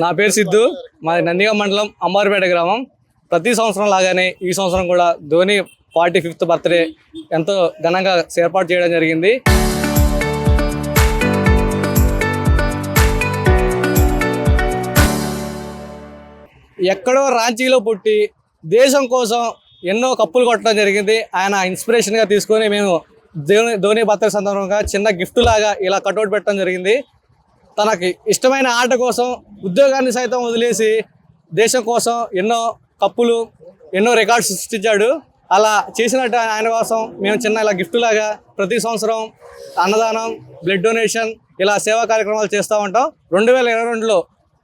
నా పేరు సిద్ధు. మాది నందిగామ మండలం అంబారిపేట గ్రామం. ప్రతి సంవత్సరం లాగానే ఈ సంవత్సరం కూడా ధోని 45th బర్త్డే ఎంతో ఘనంగా ఏర్పాటు చేయడం జరిగింది. ఎక్కడో రాంచీలో పుట్టి దేశం కోసం ఎన్నో కప్పులు కొట్టడం జరిగింది. ఆయన ఇన్స్పిరేషన్గా తీసుకొని మేము ధోని బర్త్డే సందర్భంగా చిన్న గిఫ్ట్ లాగా ఇలా కట్అవుట్ పెట్టడం జరిగింది. తనకి ఇష్టమైన ఆట కోసం ఉద్యోగాన్ని సైతం వదిలేసి దేశం కోసం ఎన్నో కప్పులు ఎన్నో రికార్డ్స్ సృష్టించాడు. అలా చేసినట్టు ఆయన కోసం మేము చిన్న ఇలా గిఫ్ట్ లాగా ప్రతి సంవత్సరం అన్నదానం, బ్లడ్ డొనేషన్ ఇలా సేవా కార్యక్రమాలు చేస్తూ ఉంటాం. 2022లో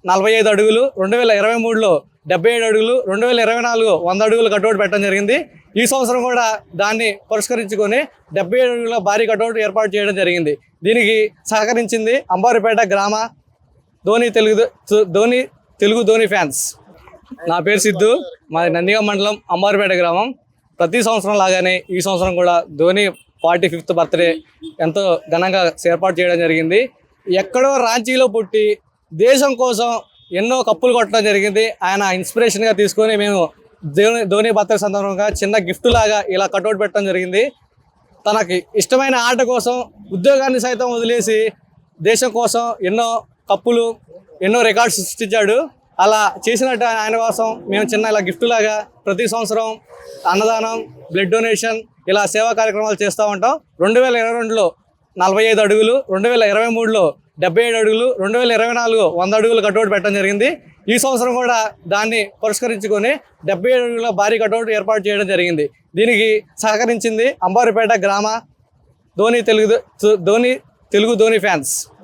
45 అడుగులు, 2023లో 77 అడుగులు, 2024 100 అడుగులు కట్అవుట్ పెట్టడం జరిగింది. ఈ సంవత్సరం కూడా దాన్ని పురస్కరించుకొని 77 అడుగుల భారీ కట్అవుట్ ఏర్పాటు చేయడం జరిగింది. దీనికి సహకరించింది అంబారిపేట గ్రామ ధోని ఫ్యాన్స్. నా పేరు సిద్ధు. మాది నందిగామ మండలం అంబారిపేట గ్రామం. ప్రతి సంవత్సరం లాగానే ఈ సంవత్సరం కూడా ధోని 45th బర్త్డే ఎంతో ఘనంగా ఏర్పాటు చేయడం జరిగింది. ఎక్కడో రాంచీలో పుట్టి దేశం కోసం ఎన్నో కప్పులు కొట్టడం జరిగింది. ఆయన ఇన్స్పిరేషన్గా తీసుకొని మేము ధోని బర్త్డే సందర్భంగా చిన్న గిఫ్ట్ లాగా ఇలా కట్అవుట్ పెట్టడం జరిగింది. తనకి ఇష్టమైన ఆట కోసం ఉద్యోగాన్ని సైతం వదిలేసి దేశం కోసం ఎన్నో కప్పులు ఎన్నో రికార్డ్స్ సృష్టించాడు. అలా చేసినట్టు ఆయన కోసం మేము చిన్న ఇలా గిఫ్ట్ లాగా ప్రతి సంవత్సరం అన్నదానం, బ్లడ్ డొనేషన్ ఇలా సేవా కార్యక్రమాలు చేస్తూ ఉంటాం. 2022లో 45 అడుగులు, 2023లో 77 అడుగులు, 2024 100 అడుగులు కట్అవుట్ పెట్టడం జరిగింది. ఈ సంవత్సరం కూడా దాన్ని పురస్కరించుకొని 77 అడుగుల భారీ కట్అవుట్ ఏర్పాటు చేయడం జరిగింది. దీనికి సహకరించింది అంబారిపేట గ్రామ ధోని ఫ్యాన్స్.